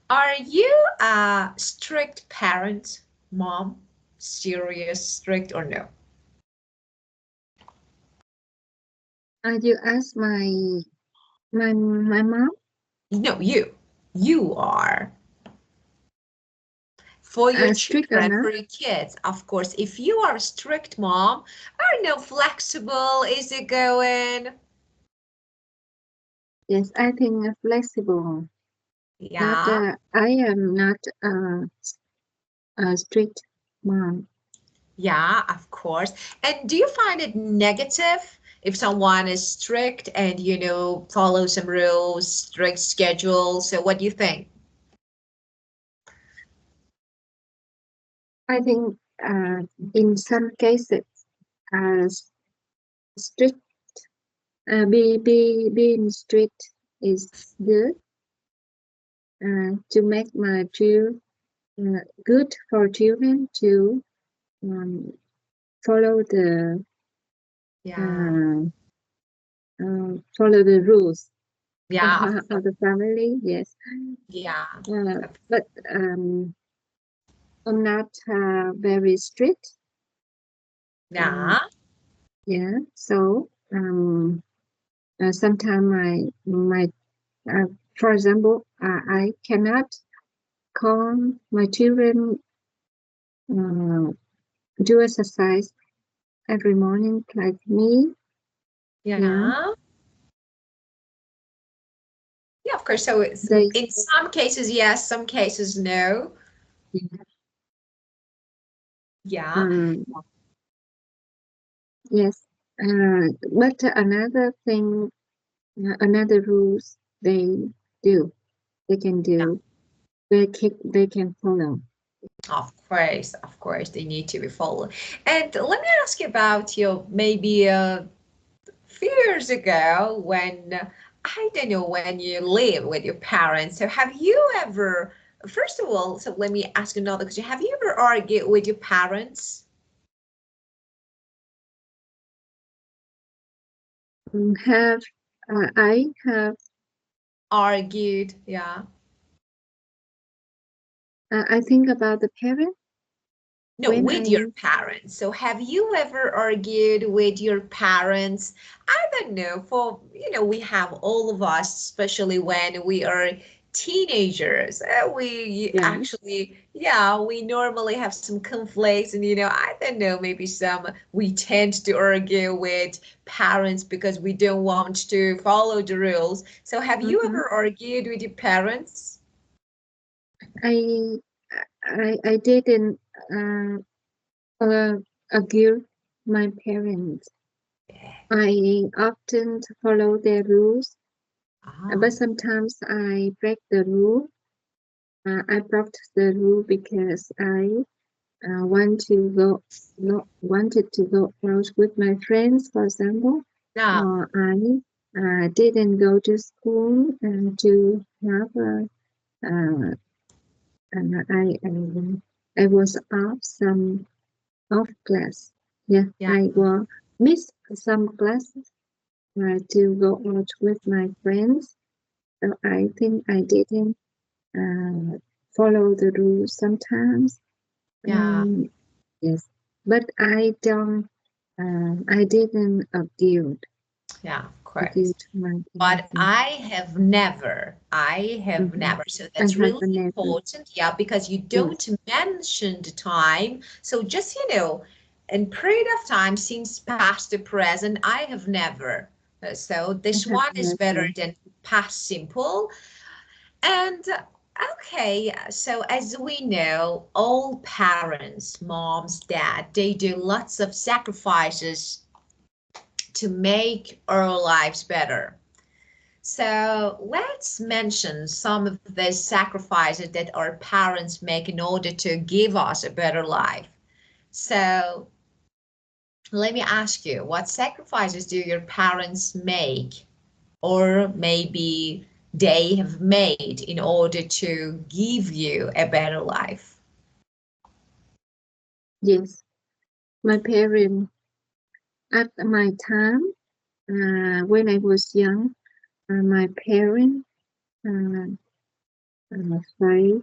Are you a strict parent, mom? Serious, strict, or no? You ask my mom? No, you. You are. For your Strict or children, not? for your kids, of course. If you are a strict mom, are no flexible, easygoing. Yes, I think flexible. Not Yeah. I am not a strict mom. Yeah, of course. And do you find it negative if someone is strict and, follow some rules, strict schedule? So what do you think? I think in some cases, uh, strict being strict is good to make my children good for children to um, follow the Yeah. uh, follow the rules Yeah, of course. of the family. Yes, Yeah. but I'm not very strict. Uh, Yeah. yeah, so sometimes my uh, for example, I cannot call my children uh, do exercise every morning like me. Yeah, Yeah. Yeah, of course. So it's they in some cases, yes, some cases, no. Yeah. um, yes. But another thing, another rules do they can do they can follow. Of course, they need to be followed. And let me ask you about maybe few years ago when I don't know when you live with your parents. So have you ever, first of all, so let me ask another question. Have you ever argued with your parents? Have I have Argued, yeah. I think about the parent No, when with your I parents. So have you ever argued with your parents? I don't know, we have all of us, especially when we are teenagers, we yeah actually, yeah, we normally have some conflicts and, I don't know, maybe we tend to argue with parents because we don't want to follow the rules. So have you mhm. ever argued with your parents? I I didn't uh, argue my parents. I often follow their rules, Ah, but sometimes I break the rule. I broke the rule because I want to go, not wanted to go out with my friends, for example, no. or I didn't go to school to have uh, I was off class. Yeah, Yeah. I will miss some classes to go out with my friends. So I think I didn't uh, follow the rules sometimes. Yeah. Yes, but I didn't Yeah, of argue course. to my But parents. I have Mm-hmm. never. So I that's have really never. important. Yeah, because you don't Yes. mention the time. So just, in period of time since past to present, I have never. So I this have one is better never. than past simple. And okay, so as we know, all parents, moms, dad, they do lots of sacrifices to make our lives better. So let's mention some of the sacrifices that our parents make in order to give us a better life. So let me ask you, what sacrifices do your parents make, or maybe they have made in order to give you a better life? Yes, my parents at my time when I was young, my parents uh, Right.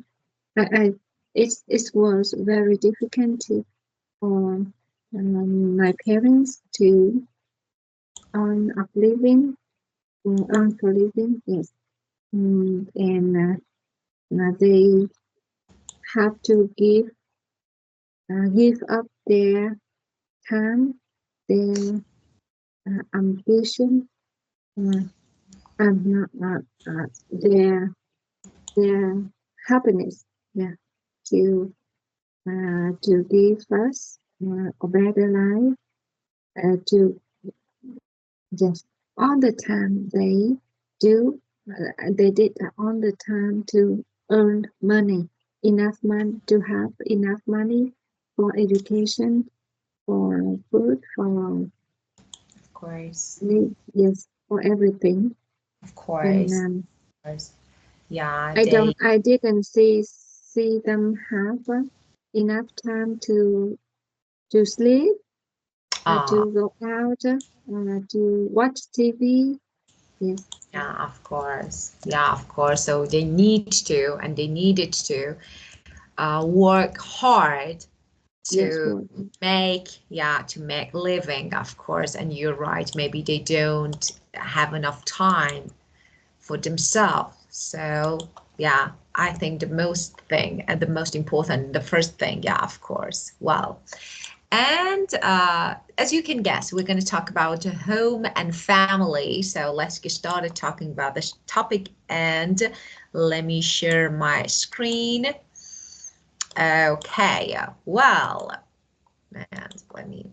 It was very difficult for my parents to earn a living, earn for living, yes. And they have to give up their time, their ambition, uh, and their happiness, yeah, to to give us a better life, to just all the time do they did all the time to earn money, enough money to have enough money for education, for food, for Of course. yes, for everything. Of And course. Of course. Yeah, I didn't see them have enough time to sleep, ah, to go out, to watch TV. Yes, yeah, of course. Yeah, of course. So they need to, and they needed to work hard yes, to well, to make living, of course. And you're right, maybe they don't have enough time for themselves. So yeah, I think the most thing and the most important, the first thing, yeah, of course. Well, and as you can guess, we're going to talk about home and family. So let's get started talking about this topic. And let me share my screen. Okay, well, and let me.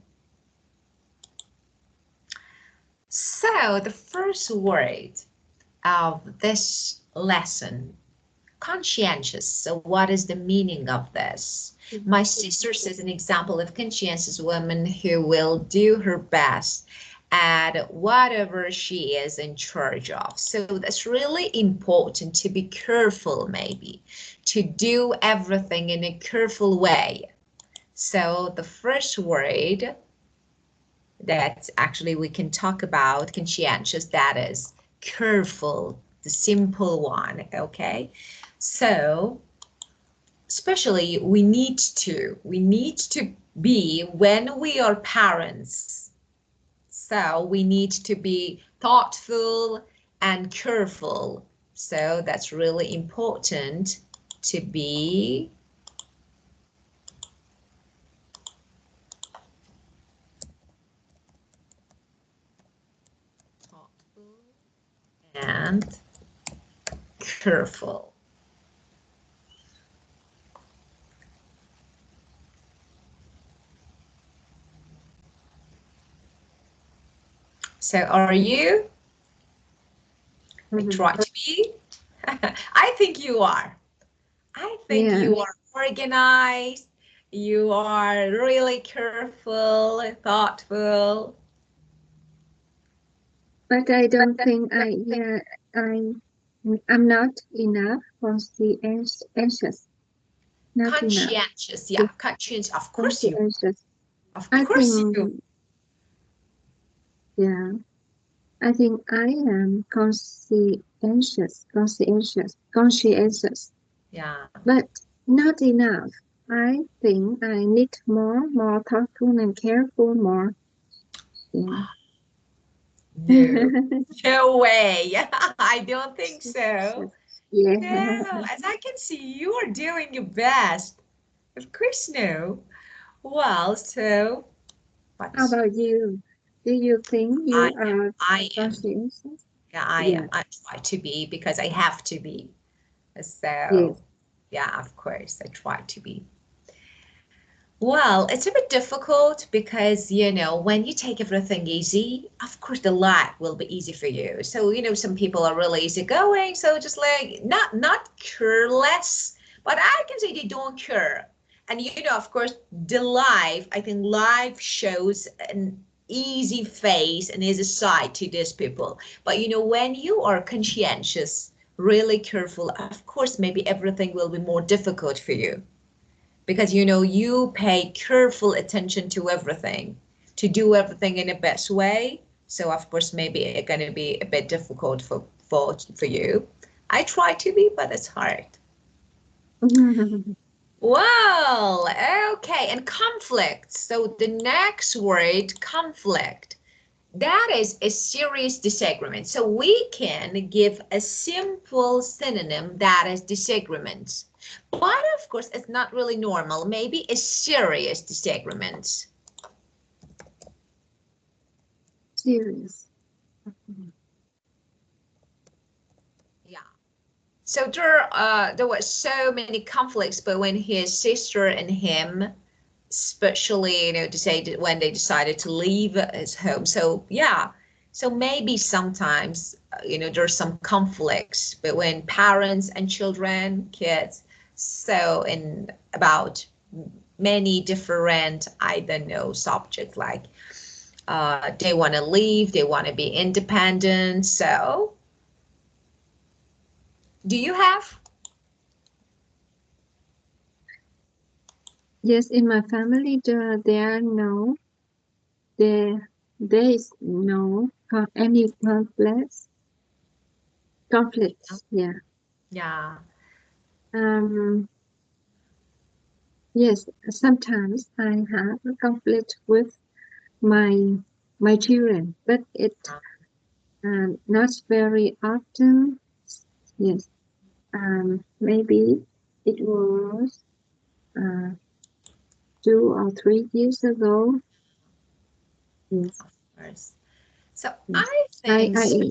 So the first word of this lesson, conscientious. So what is the meaning of this? My sister is an example of conscientious woman who will do her best at whatever she is in charge of. So that's really important to be careful, maybe, to do everything in a careful way. So the first word that actually we can talk about conscientious, that is careful, the simple one, okay? So especially we need to be when we are parents. So we need to be thoughtful and careful. So that's really important to be thoughtful and careful. So are you? I mhm, try to be. I think you are. I think yeah. you are organized. You are really careful, thoughtful. But I don't think I, I'm not enough conscientious, not enough. Conscientious, yeah, Yes, conscientious. Of course you. conscientious. Of I course you. think, yeah, I think I am conscientious, Yeah. but not enough. I think I need more thoughtful and careful more. Yeah. No. No way. I don't think so. Yeah. No. As I can see, you are doing your best. Of course, no. Well, so, How but about you? Do you think I you am. are I am. conscientious? Yeah, I Yeah. am. I try to be because I have to be. So, Yes. yeah, of course, I try to be. Well, it's a bit difficult because, when you take everything easy, of course, the life will be easy for you. So, some people are really easygoing, so just like not careless, but I can say they don't care. And, of course, I think life shows an easy face and easy side to these people. But, when you are conscientious, really careful, of course, maybe everything will be more difficult for you because you pay careful attention to everything to do everything in the best way. So of course maybe it's going to be a bit difficult for you. I try to be, but it's hard. Well, okay, and conflict. So the next word, conflict. That is a serious disagreement. So we can give a simple synonym that is disagreement. But of course, it's not really normal. Maybe a serious disagreement. Serious. Yeah. So there were so many conflicts between his sister and him, especially, decided when they decided to leave his home. So yeah, so maybe sometimes, there's some conflicts between parents and children, kids. So in about many different, I don't know, subjects like they want to leave, they want to be independent. So do you have? Yes, in my family, there is no any conflicts. Yeah. Yeah. Yes, sometimes I have a conflict with my children, but it not very often. Yes, maybe it was uh, 2 or 3 years ago. Yes, Of course. So yes. I I think, I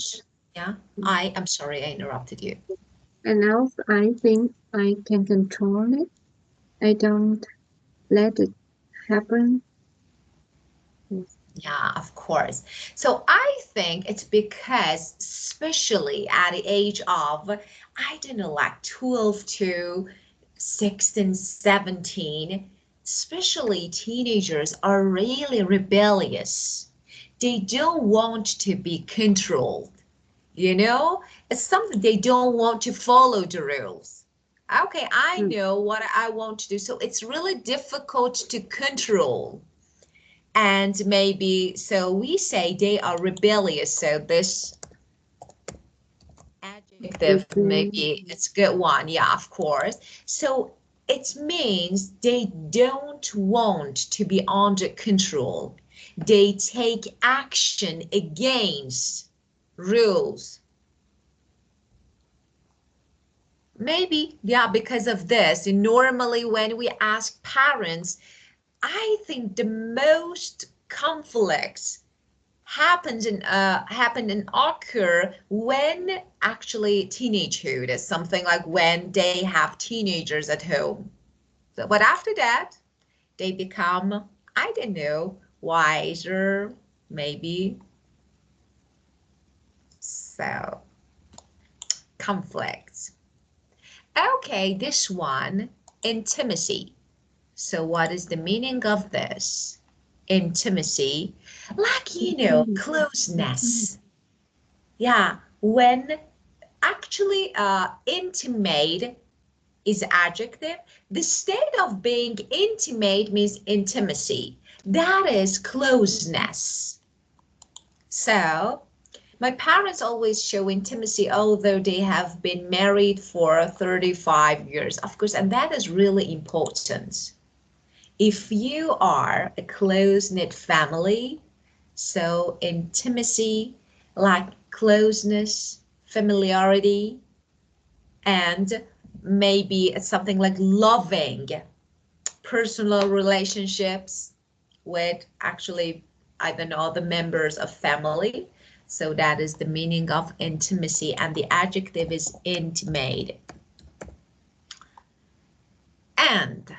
yeah, I'm sorry, I interrupted you. and also I think I can control it. I don't let it happen. Yes. Yeah, of course. So I think it's because, especially at the age of, I don't know, like 12 to 16, 17, especially teenagers are really rebellious. They don't want to be controlled, you know? It's something they don't want to follow the rules. Okay, I Mm. know what I want to do, so it's really difficult to control. And maybe, so we say they are rebellious. So this adjective, maybe it's a good one. Yeah, of course. So it means they don't want to be under control. They take action against rules. Maybe, yeah, because of this. And normally when we ask parents, I think the most conflicts happen and occur when actually teenagehood is something like when they have teenagers at home. So, but after that, they become, I don't know, wiser, maybe. So, conflicts. Okay, this one, intimacy. So, what is the meaning of this? Intimacy, like, closeness. Yeah, when actually, intimate is adjective. The state of being intimate means intimacy. That is closeness. So, my parents always show intimacy, although they have been married for 35 years, of course, and that is really important. If you are a close-knit family, so intimacy, like closeness, familiarity, and maybe it's something like loving personal relationships with actually, I don't know, the members of family. So that is the meaning of intimacy, and the adjective is intimate. And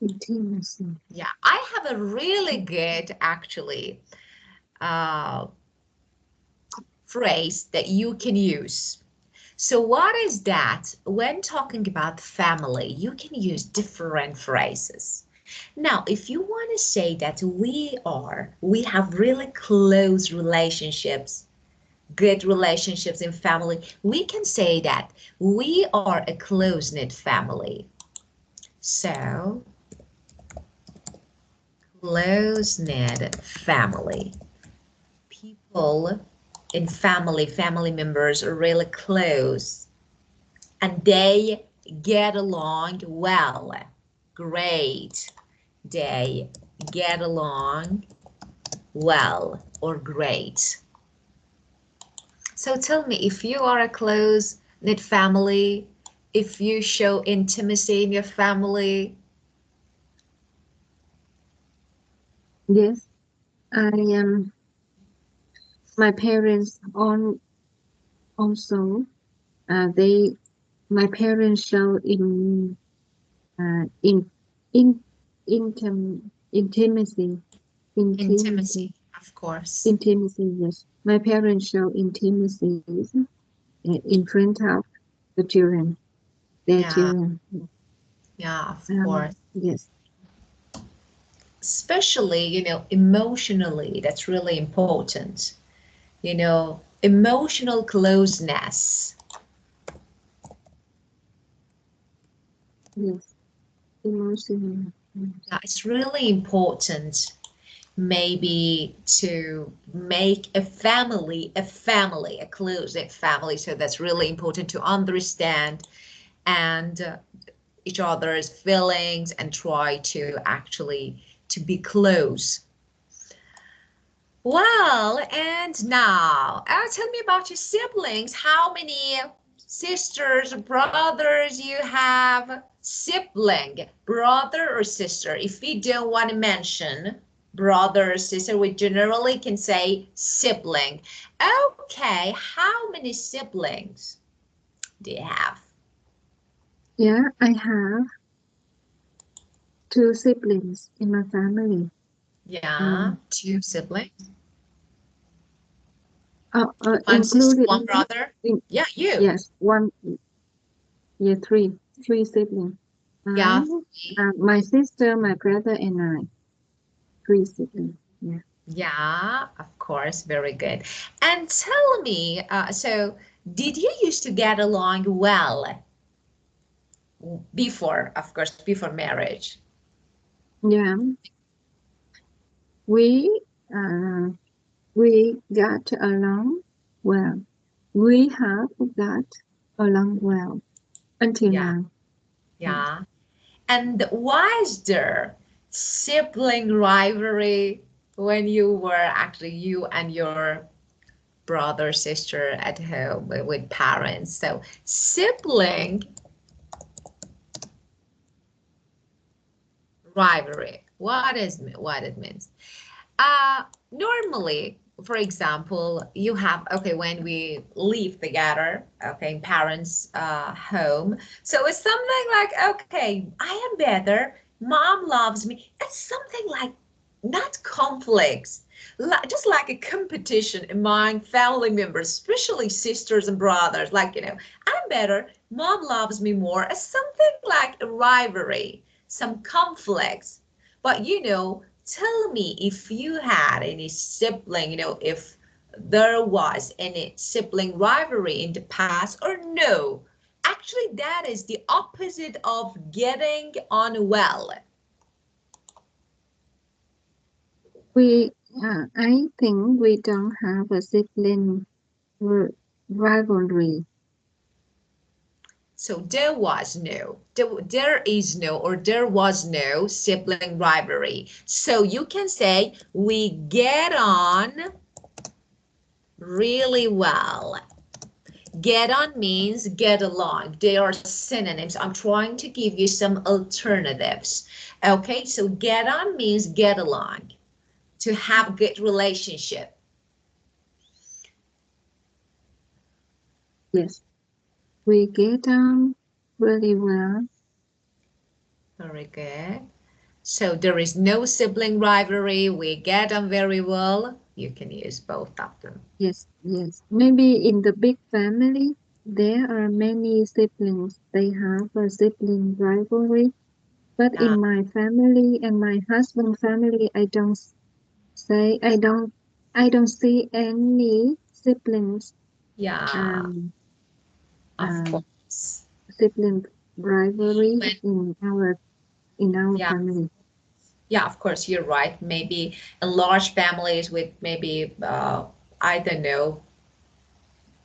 Intimacy. yeah, I have a really good actually uh, phrase that you can use. So what is that? When talking about family, you can use different phrases. Now, if you want to say that we have really close relationships, good relationships in family, we can say that we are a close-knit family. So, close-knit family. People in family members are really close, and they get along well. Great. They get along well or great. So tell me, if you are a close-knit family, if you show intimacy in your family. Yes, I am. My parents also. They. My parents show in intimacy. Intimacy, of course. Intimacy. Yes, my parents show intimacy in front of the children. Their Yeah, children. yeah, of course. Yes. Especially, emotionally, that's really important. Emotional closeness. Yes. Emotional. Yeah, it's really important maybe to make a close-knit family. So that's really important to understand and each other's feelings and try to actually to be close. Well, and now, tell me about your siblings. How many sisters, brothers you have? Sibling, brother or sister? If we don't want to mention brother or sister, we generally can say sibling. Okay, how many siblings do you have? Yeah, I have 2 siblings in my family. Yeah, Um, 2 siblings. One sister, included one me. brother. In, Yeah, you. yes, one. Yeah, three siblings. Yeah, My sister, my brother, and I. 3 siblings. Yeah. yeah, of course, very good. And tell me, so did you used to get along well before, of course, before marriage? Yeah. We uh we got along well. We have got along well until Yeah, now. Yes. yeah. And was there sibling rivalry when you were actually you and your brother, sister at home with parents? So sibling rivalry, what it means? Normally, for example, you have, okay, when we live together, okay, in parents' home, so it's something like, okay, I am better, mom loves me. It's something like not conflicts, just like a competition among family members, especially sisters and brothers. Like, I'm better, mom loves me more. It's something like a rivalry, some conflicts. But tell me if you had any sibling, if there was any sibling rivalry in the past or no. Actually, that is the opposite of getting on well. We I think we don't have a sibling rivalry. So there is no, or there was no sibling rivalry. So you can say we get on really well. Get on means get along. They are synonyms. I'm trying to give you some alternatives. Okay, so get on means get along, to have good relationship. Yes. We get on really well. Very good. So there is no sibling rivalry. We get on very well. You can use both of them. Yes, yes. Maybe in the big family, there are many siblings. They have a sibling rivalry. But Yeah, in my family and my husband's family, say I don't see any siblings yeah, um of uh, course. sibling rivalry When, in our yeah, family. yeah, of course, you're right. Maybe in large families with maybe, I don't know,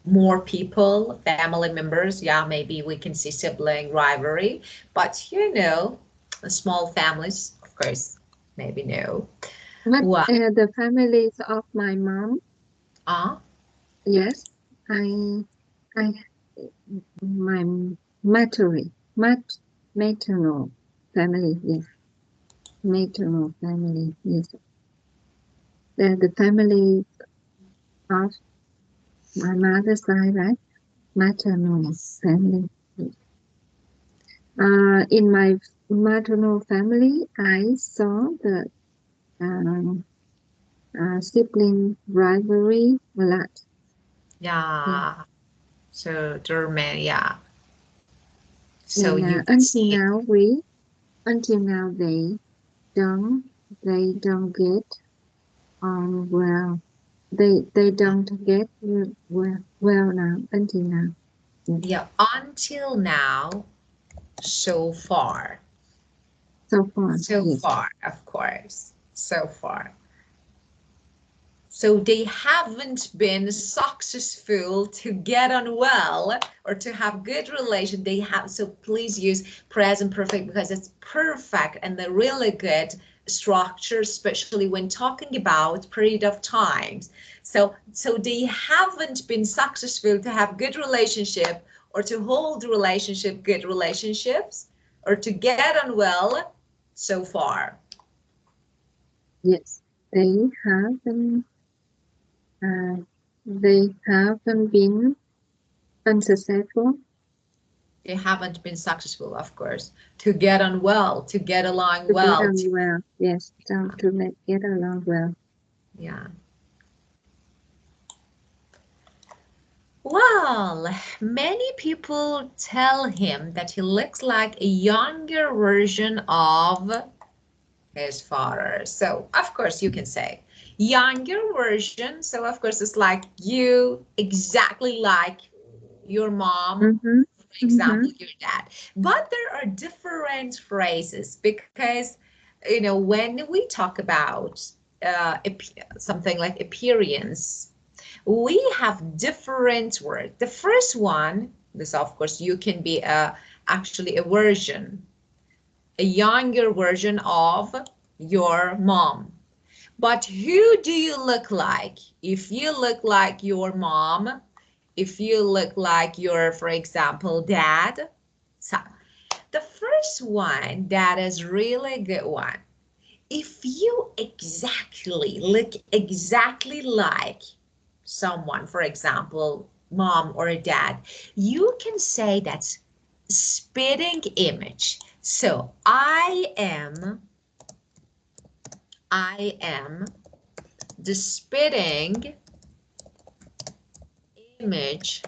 more people, family members, yeah, maybe we can see sibling rivalry, but you know, small families, of course, maybe no. But Well, the families of my mom, uh, yes, I my maternal mat maternal family, yes, maternal family, yes. The family of my mother's side, right? Maternal family. Yes. In my maternal family, I saw the um, sibling rivalry a lot. Yeah. yeah, so German, yeah. So And you can see, until now, don't, they don't get on well. They don't get well now until now. Yes. yeah, until now, so far. So far, So yes. far, of course, so far. So they haven't been successful to get on well or to have good relation. They have, so please use present perfect because it's perfect and they're really good structure, especially when talking about period of times. So they haven't been successful to have good relationship or to hold relationship, good relationships, or to get on well so far. Yes. They haven't uh, they haven't been unsuccessful They haven't been successful, of course, to get on well, to get along to get well. on well. Yes, to get along well. Yeah. Well, many people tell him that he looks like a younger version of his father. So, of course, you can say younger version. So, of course, it's like you exactly like your mom, Mm-hmm. for Mm-hmm. example, your dad. But there are different phrases because, you know, when we talk about something like appearance, we have different words. The first one, this of course, you can be actually a version, a younger version of your mom. But who do you look like? If you look like your mom, if you look like your, for example, dad. So the first one, that is really a good one. If you exactly look exactly like someone, for example, mom or a dad, you can say that's spitting image. So I am the spitting image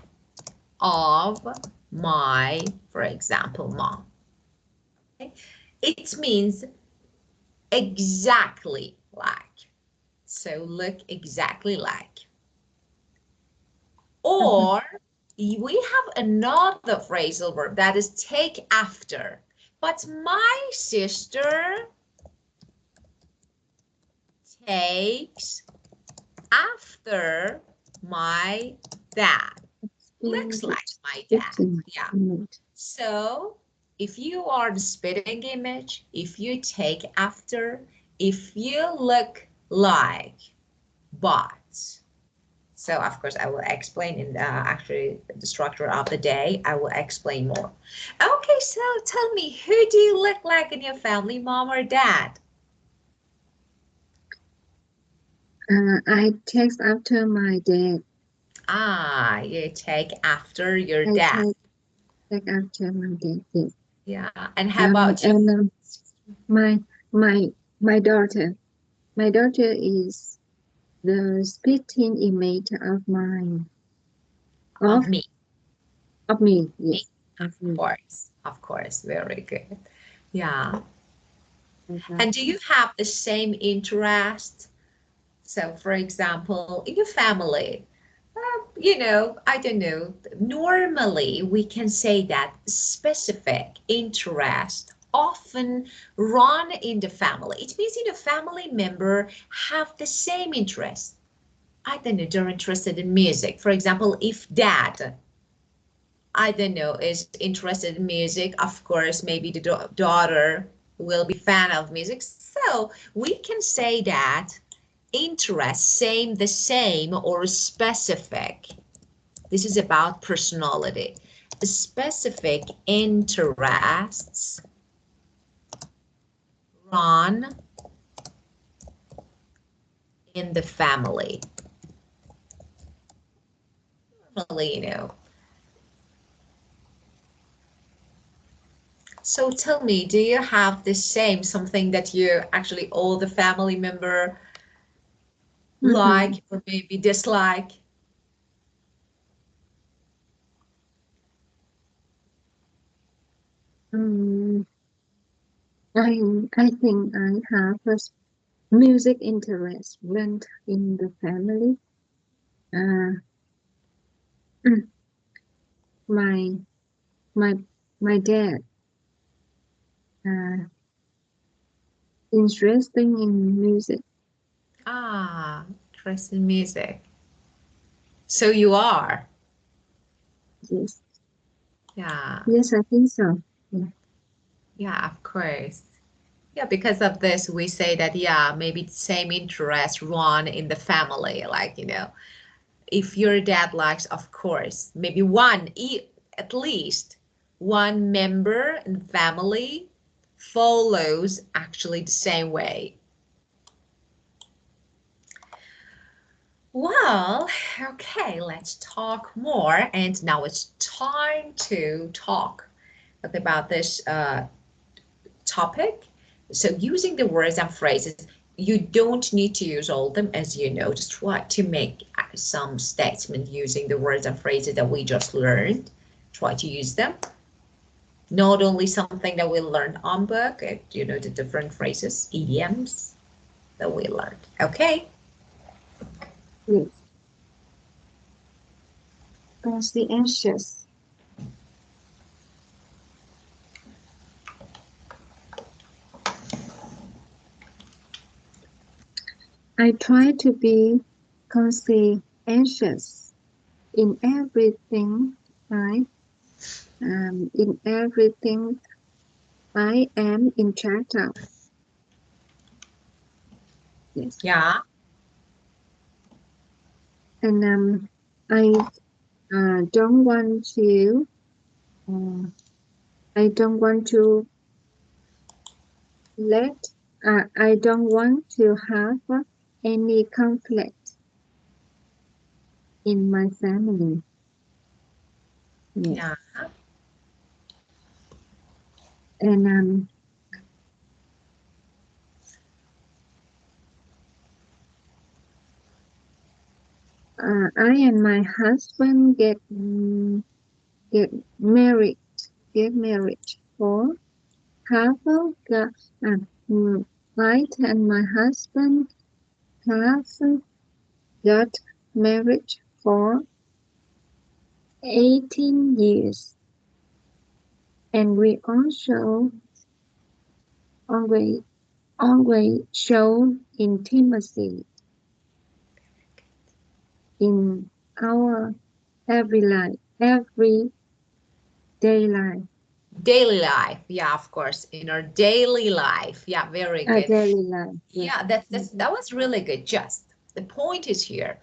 of my, for example, mom. Okay? It means exactly like. So look exactly like. Mm-hmm. Or we have another phrasal verb that is take after. But my sister takes after my dad. Looks like my dad. Yeah. Image. So if you are the spitting image, if you take after, if you look like, but. So of course I will explain in actually the structure of the day. I will explain more. Okay, so tell me, who do you look like in your family, mom or dad? I text after my dad. Ah, you take after your I dad. take after my dad. Yes. Yeah, and how about you? And my my my daughter. My daughter is the spitting image of my of Of me. of me. Me. Yes, of me. Of course, very good. Yeah. Okay. And do you have the same interest? So, for example, in your family, you know, I don't know, normally we can say that specific interest often run in the family. It means in a family member have the same interest. I don't know, they're interested in music. For example, if dad, I don't know, is interested in music, of course, maybe the daughter will be fan of music. So we can say that interest, same, the same, or specific. This is about personality. Specific interests run in the family. Normally, you know. So tell me, do you have the same, something that you actually all the family member like or maybe dislike? Um, I think I have a music interest went in the family. Uh, my my my dad interesting in music. Ah, interest in music. So you are. Yes, Yeah. yes, I think so. Yeah. Yeah, of course. Yeah, because of this, we say that, yeah, maybe the same interest run in the family. Like, you know, if your dad likes, of course, maybe at least one member in the family follows actually the same way. Well, okay, let's talk more. And now it's time to talk about this topic. So using the words and phrases, you don't need to use all of them, as you know. Just try to make some statement using the words and phrases that we just learned. Try to use them. Not only something that we learned on book, you know, the different phrases, idioms that we learned. Okay. Yes, conscientious. I try to be conscientious in everything I in everything I am in charge of. Yes, Yeah. and I don't want to. I don't want to let. I don't want to have any conflict in my family. Yes, Yeah. and I and my husband get married. Get married for half of the. I and my husband have got married for 18 years, and we also always always show intimacy in our every day life, Daily life. Yeah, of course. In our daily life. Yeah, very our good. daily life. Yes. Yeah, that was really good. Just the point is here.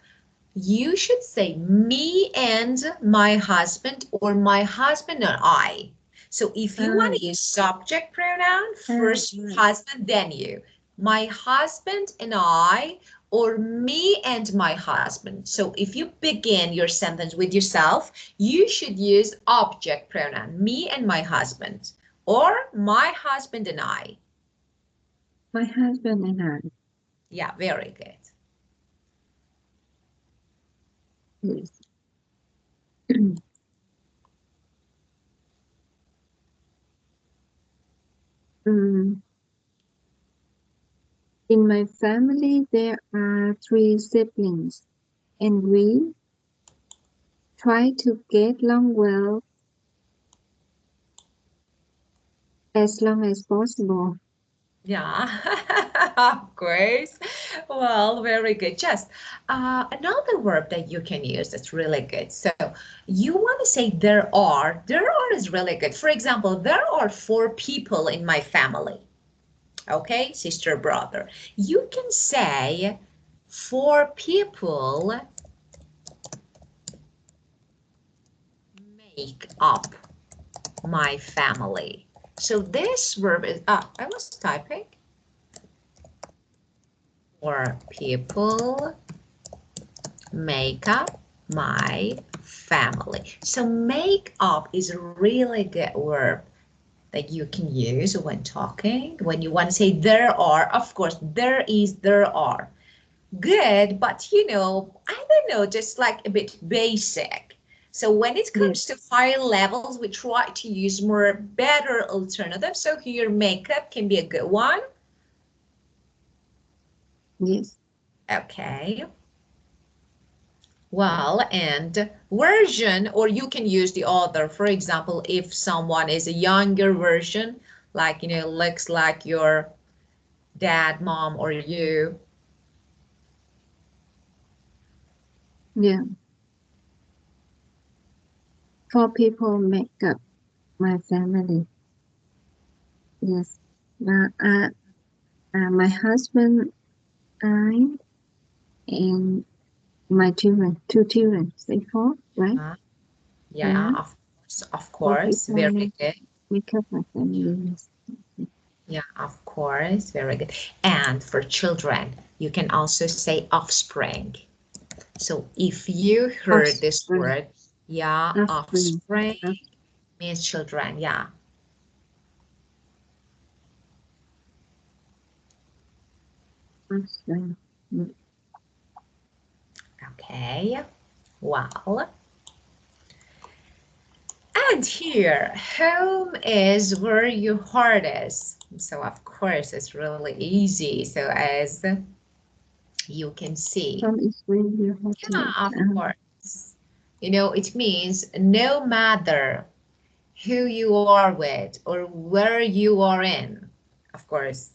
You should say me and my husband or my husband and I. So if you want Ah, to use subject pronoun, ah, first right. husband, then you. My husband and I, or me and my husband. So if you begin your sentence with yourself, you should use object pronoun, me and my husband, or my husband and I. My husband and I. Yeah, very good. Yes. Mm, in my family, there are 3 siblings, and we try to get along well as long as possible. Yeah, of course. Well, very good. Just another verb that you can use that's really good. So you want to say there are. There are is really good. For example, there are 4 people in my family. Okay, sister, brother. You can say 4 people make up my family. So this verb is, I was typing. 4 people make up my family. So make up is a really good verb that you can use when talking. When you want to say there are, of course, there is, there are. Good, but you know, I don't know, just like a bit basic. So when it Yes, comes to higher levels, we try to use more better alternatives. So here, makeup can be a good one. yes. Okay. Well, and version, or you can use the other. For example, if someone is a younger version, like, you know, looks like your dad, mom, or you. Yeah. 4 people make up my family. Yes. My husband, I, and my children, 2 children, say 4, right? Uh, Yeah. yeah, of Four course, people very good. make up my family. Yes. Yeah, of course, very good. And for children, you can also say offspring. So if you heard this Offspring. word, yeah, Offspring. offspring Off- means children, yeah. Offspring. Mm. Okay, well. And here, home is where your heart is. So of course, it's really easy. So as you can see, Home is where your heart yeah, is. of course. You know, it means no matter who you are with or where you are in, of course,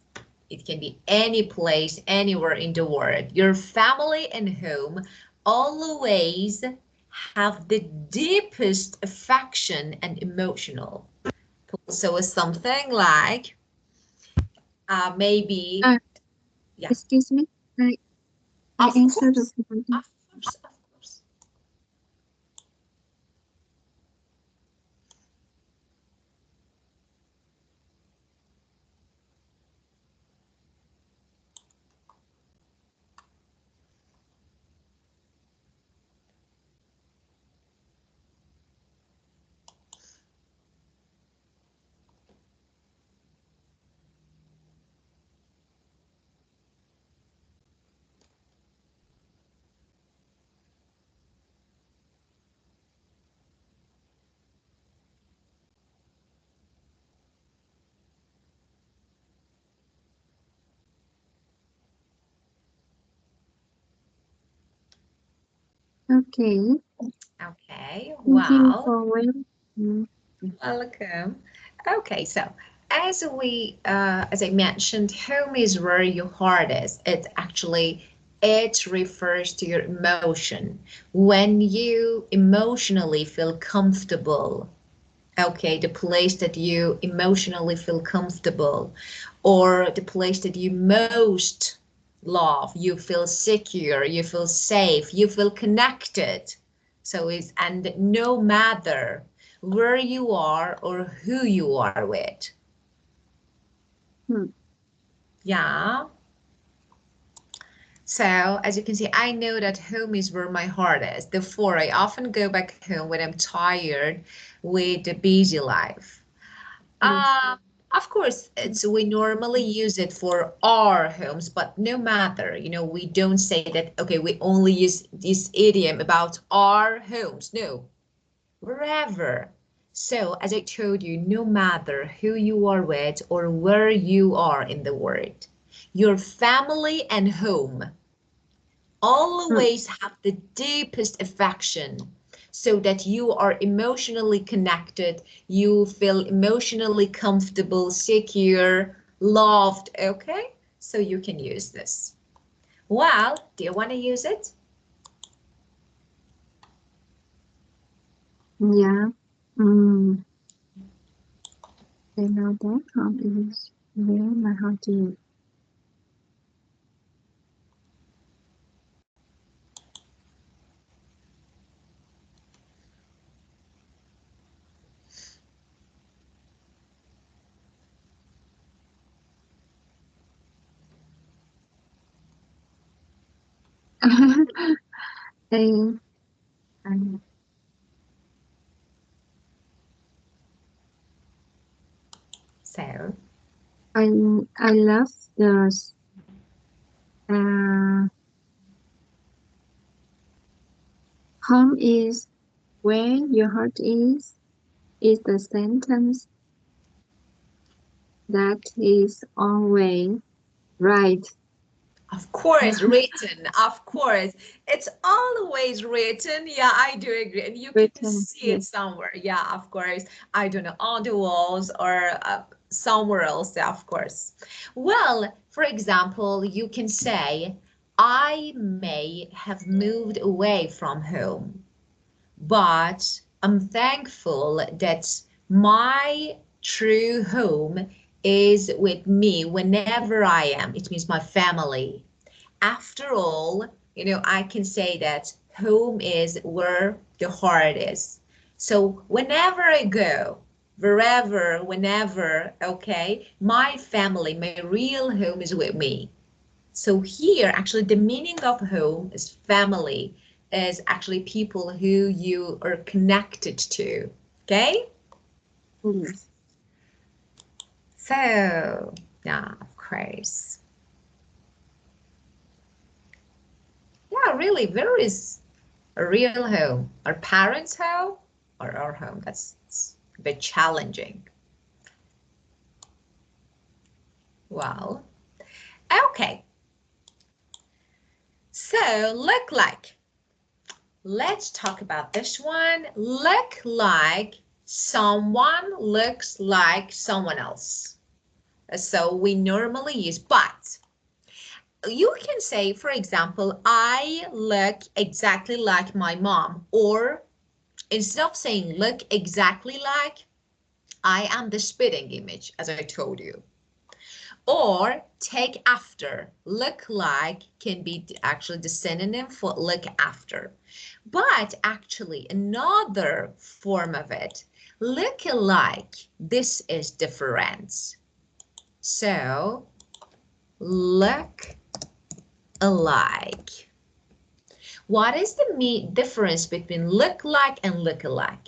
it can be any place, anywhere in the world. Your family and home always have the deepest affection and emotional. So it's something like maybe, Uh, yeah, Excuse me. I I of answered the course, question. of course, of course. Okay. Okay, Thank you well, for well. Mm. welcome. Okay, so as I mentioned, home is where your heart is. It refers to your emotion. When you emotionally feel comfortable, okay, the place that you emotionally feel comfortable, or the place that you most love, you feel secure, you feel safe, you feel connected. So it's, and no matter where you are or who you are with. Hmm. Yeah. So as you can see, I know that home is where my heart is. Therefore, I often go back home when I'm tired with the busy life. Yes. Uh, of course, it's we normally use it for our homes, but no matter, you know, we don't say that, okay, we only use this idiom about our homes. No, wherever. So, as I told you, no matter who you are with or where you are in the world, your family and home Hmm. always have the deepest affection so that you are emotionally connected, you feel emotionally comfortable, secure, loved, okay? So you can use this. Well, do you want to use it? Yeah. Mm. They know that home is where my heart is. They, I, So, I, I love the uh, home is where your heart is the sentence that is always right. of course, written. Of course, it's always written. Yeah, I do agree. And you can Written, see it yes. somewhere. Yeah, of course. I don't know, on the walls or somewhere else. Yeah, of course. Well, for example, you can say, I may have moved away from home, but I'm thankful that my true home is with me whenever I am. It means my family. After all, I can say that home is where the heart is. So whenever I go, wherever, whenever, okay, my family, my real home is with me. So here, actually, the meaning of home is family, is actually people who you are connected to. Okay? Yes. So, yeah, of course. Yeah, really, where is a real home? Our parents' home or our home? That's a bit challenging. Well, okay. So, look like. Let's talk about this one. Look like someone looks like someone else. So we normally use but. You can say, for example, I look exactly like my mom. Or instead of saying look exactly like, I am the spitting image, as I told you. Or take after. Look like can be actually the synonym for look after. But actually another form of it, look alike, this is difference. So look alike. What is the difference between look like and look alike?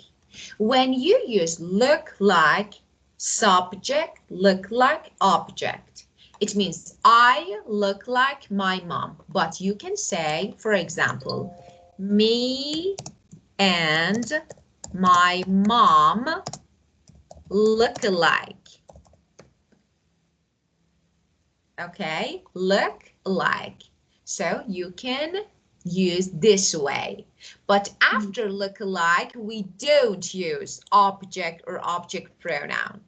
When you use look like subject, look like object, it means I look like my mom. But you can say, for example, me and my mom look alike. Okay, look alike. So you can use this way. But Mm. after look alike, we don't use object or object pronoun.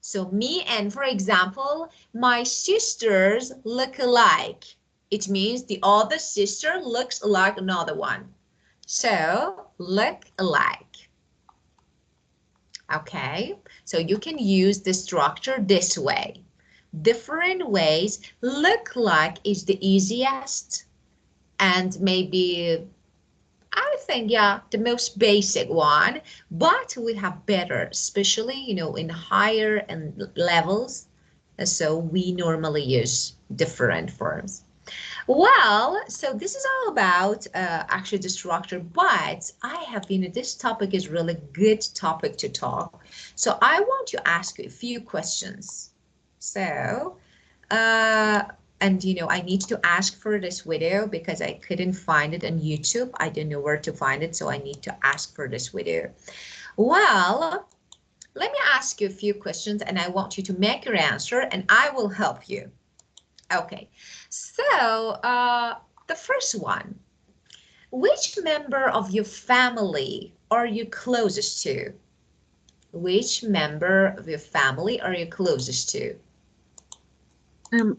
So me and, for example, my sisters look alike. It means the other sister looks like another one. So look alike. Okay, so you can use the structure this way. Different ways. Look like is the easiest and maybe, I think, yeah, the most basic one, but we have better, especially, in higher and levels. So we normally use different forms. Well, so this is all about actually the structure, but I have, this topic is really good topic to talk. So I want to ask you a few questions. So, uh, and I need to ask for this video because I couldn't find it on YouTube. I don't know where to find it, so I need to ask for this video. Well, let me ask you a few questions and I want you to make your answer and I will help you. Okay, so the first one, which member of your family are you closest to? Which member of your family are you closest to? Um,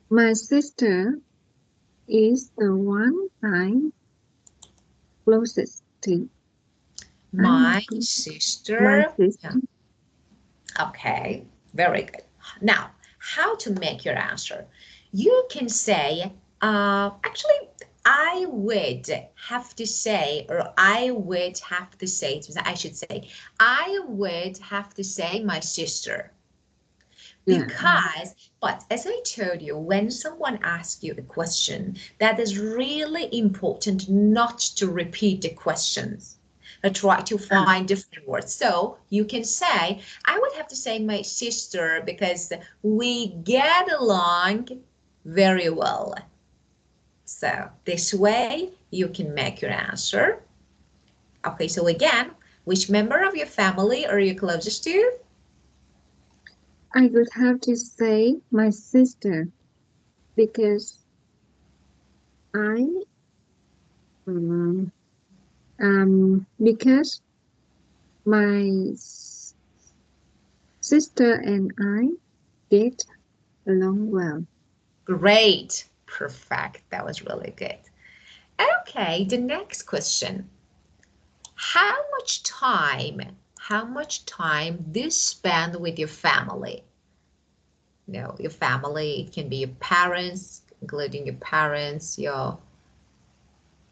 my sister is the one I'm closest to. My My sister. Yeah. sister. Okay, very good. Now, how to make your answer? You can say, actually, I would have to say, or I would have to say, I should say, I would have to say my sister. Yeah. Because, but as I told you, when someone asks you a question, that is really important not to repeat the questions. Try to Ah, find different words. So you can say, I would have to say my sister because we get along very well. So this way you can make your answer. Okay, so again, which member of your family are you closest to? I would have to say my sister because I um, because my sister and I get along well. Great. Perfect. That was really good. Okay, the next question. How much time do you spend with your family? Your family, it can be your parents, including your parents,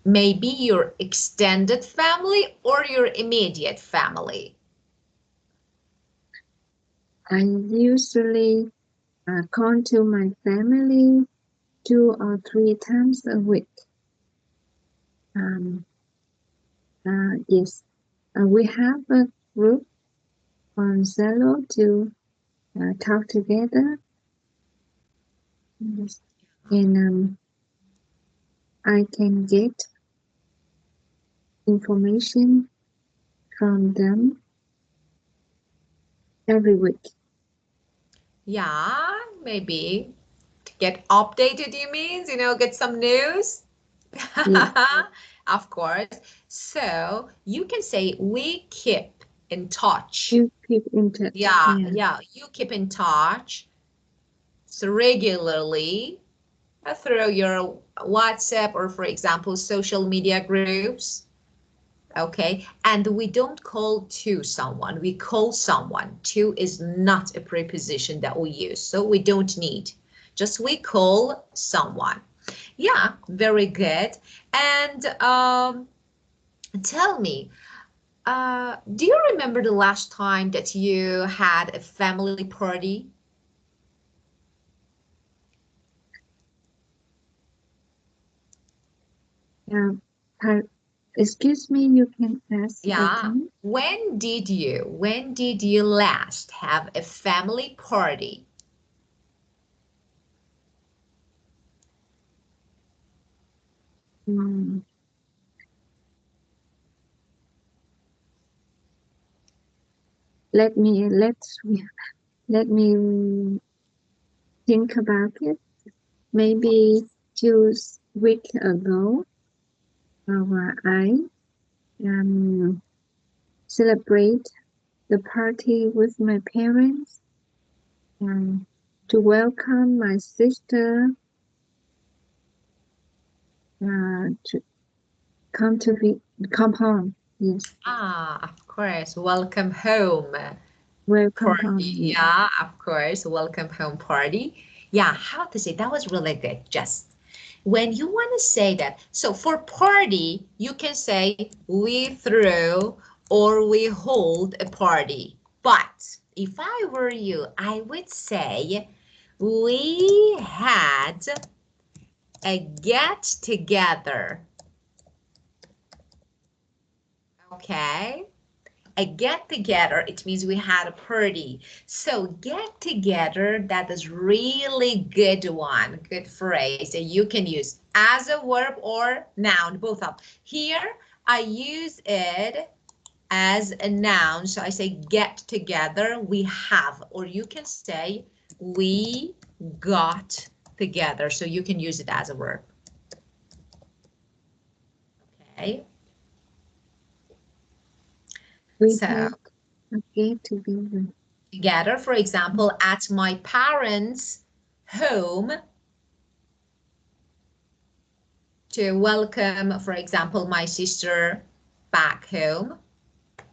maybe your extended family or your immediate family. I usually call to my family 2 or 3 times a week. Yes, we have a group on Zelo to talk together. Yes. And I can get information from them every week. Yeah, maybe to get updated, you mean, get some news? Yes, Of course. So you can say we keep in touch. you keep in touch. Yeah, Yeah, yeah, you keep in touch so regularly through your WhatsApp or, for example, social media groups. Okay, and we don't call to someone, we call someone. To is not a preposition that we use, so we don't need. Just we call someone. Yeah, very good. And tell me, do you remember the last time that you had a family party? yeah. Uh, excuse me, you can ask Yeah. again. When did you last have a family party? Mm, let me let me think about it. Maybe 2 weeks ago, I um, celebrate the party with my parents um, to welcome my sister to come home. Yes, Ah, of course. Welcome home welcome home. party. Yes. Yeah, of course. Welcome home party. Yeah, how to say that was really good. Just when you want to say that. So for party, you can say we threw or we hold a party. But if I were you, I would say we had a get together. Okay. A get together, it means we had a party. So get together, that is really good one, good phrase that you can use as a verb or noun, both of. Here, I use it as a noun. So I say get together, we have, or you can say we got together. So you can use it as a verb. Okay. We So had a get together. together, for example, at my parents' home. to welcome, for example, my sister back home,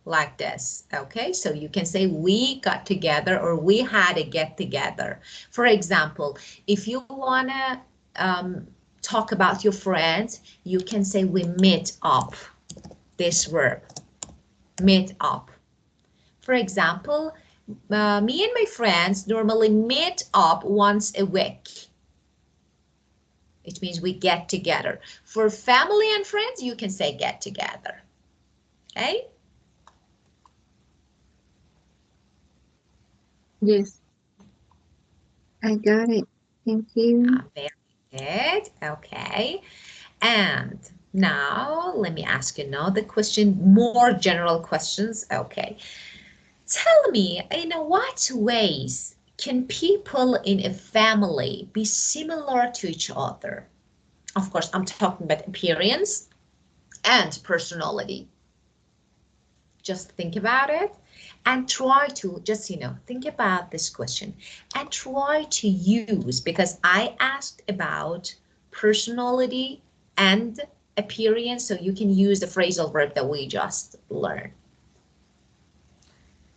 like this. Okay, so you can say we got together or we had a get together. For example, if you want to talk about your friends, you can say we meet up. This verb, meet up. For example, me and my friends normally meet up once a week. It means we get together. For family and friends, you can say get together. Okay? Yes, I got it. Thank you. Very good. Okay. And now let me ask you another question, more general questions. Okay. Tell me, in what ways can people in a family be similar to each other? Of course, I'm talking about appearance and personality. Just think about it and try to just, think about this question and try to use, because I asked about personality and appearance, so you can use the phrasal verb that we just learned.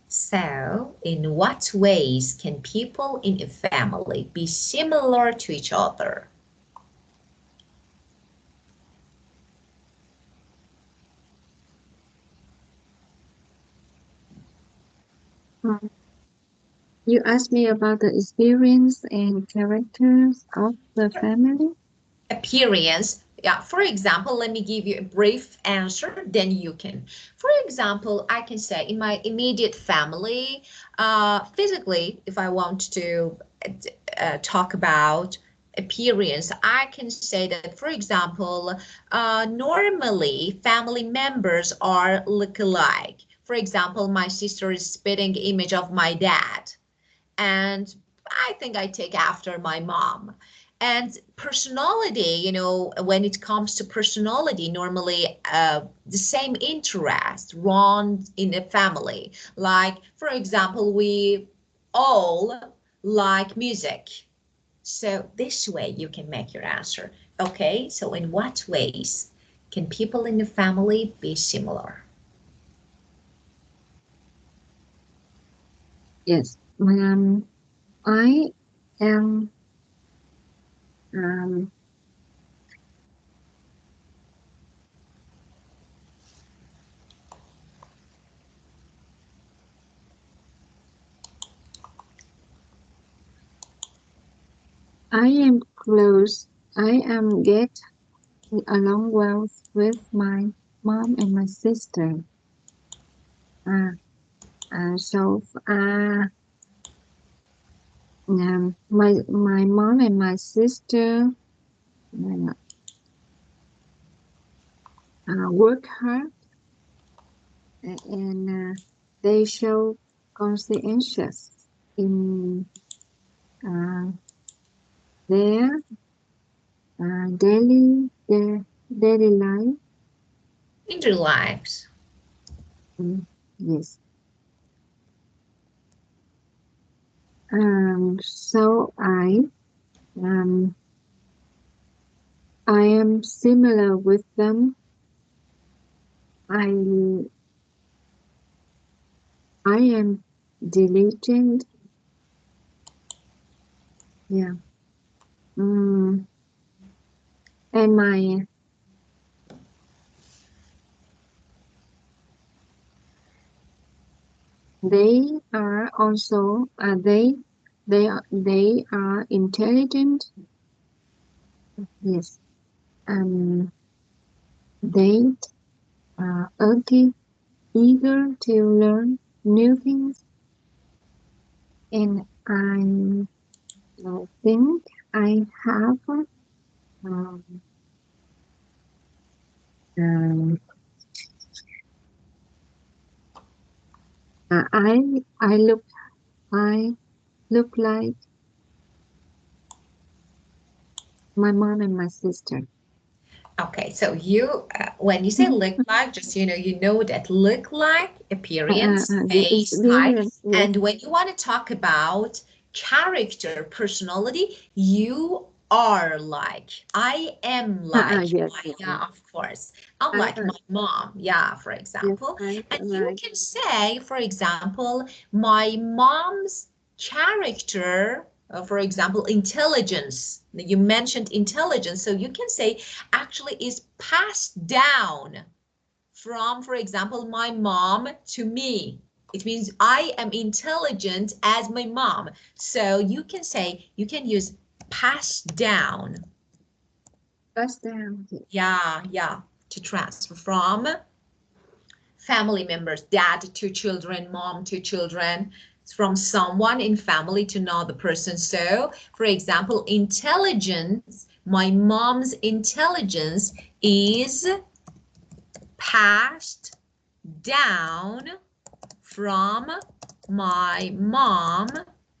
So, in what ways can people in a family be similar to each other? You asked me about the experience and characters of the family. Appearance. Yeah, for example, let me give you a brief answer, then you can. For example, I can say in my immediate family, physically, if I want to talk about appearance, I can say that, for example, normally family members are look-alike. For example, my sister is spitting image of my dad, and I think I take after my mom. And personality, when it comes to personality, normally the same interest run in a family. Like, for example, we all like music. So this way you can make your answer. Okay, so in what ways can people in the family be similar? Yes, I am um, I am close. I am get along well with my mom and my sister. Uh, so my mom and my sister work hard and they show conscientious in uh, their their daily life. In their lives. Yes. So um, I am similar with them. I I am diligent. Yeah. Mm, and they are also they are intelligent. Yes. They are eager to learn new things, and I think I have um, um, I look like my mom and my sister. Okay, so you, when you say look like, just, you know that look like, appearance, The face, height, experience, yes. and when you want to talk about character, personality, you are like. I am like Yes, my, yes, yeah, of course. I'm I like my mom, yeah, for yes, example. I And you like. can say, for example, my mom's character, for example, intelligence. You mentioned intelligence, so you can say actually is passed down from, for example, my mom to me. It means I am intelligent as my mom. So you can say, you can use pass down. Pass down. Yes. Yeah, to transfer from family members, dad to children, mom to children, from someone in family to another person. So, for example, intelligence, my mom's intelligence is passed down from my mom,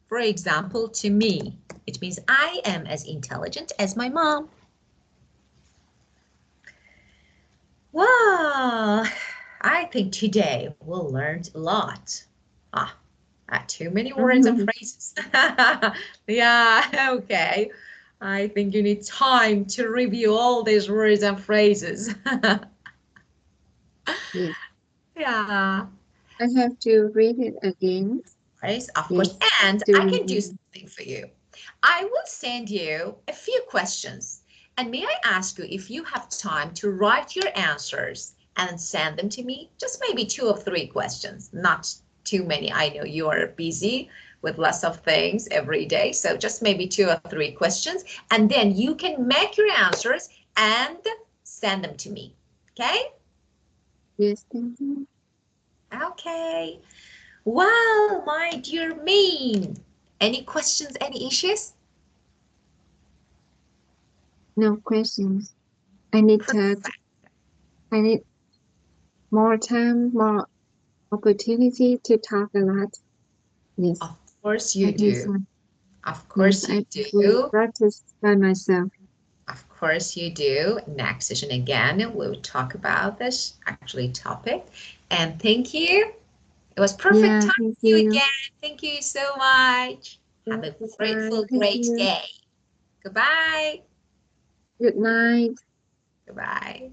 for example, to me. It means I am as intelligent as my mom. Well, I think today we'll learn a lot. Ah, not too many words and phrases. Yeah, okay. I think you need time to review all these words and phrases. Yes. Yeah. I have to read it again. Right, of course. Yes. And To I can do remember. something for you. I will send you a few questions. And may I ask you if you have time to write your answers and send them to me? Just maybe 2 or 3 questions, not too many. I know you are busy with lots of things every day. So just maybe 2 or 3 questions. And then you can make your answers and send them to me. Okay? Yes, thank you. Okay. Well, my dear Mean, any questions, any issues? No questions. I need to, Perfect. I need more time, more opportunity to talk a lot. Yes, Of course I you think do. so. Of Yes, course you I will do. practice by myself. Of course you do. Next session again, we'll talk about this actually topic. And thank you. It was perfect Yeah, talking thank to you you. again. Thank you so much. Yeah, Have a goodbye. grateful, Thank great you. day. Goodbye. Good night. Goodbye.